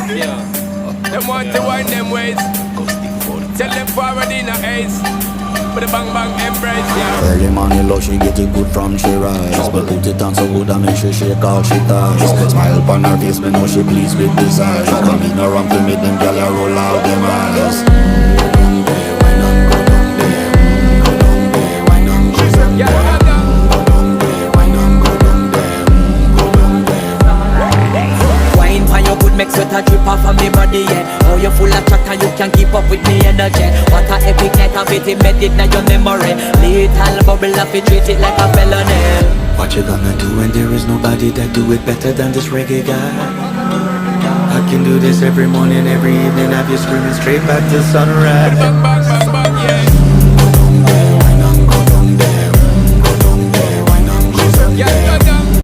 Yeah. Them want to wind them ways. Tell them forward in a ace. But the bang bang embrace, yeah. Early money love, she get it good from she rise. But put it on so good I make she shake all she ties. Smile upon her face, me know she pleased with this eyes. Come in around to make them gyal a roll out them eyes. Make sweat a drip off of me body, yeah. Oh, you full of chat and you can keep up with me energy. What a epic night of it, embedded in your memory. Little bubble of it, treat it like a felony. What you gonna do when there is nobody that do it better than this reggae guy? I can do this every morning, every evening, have you screaming straight back to sunrise.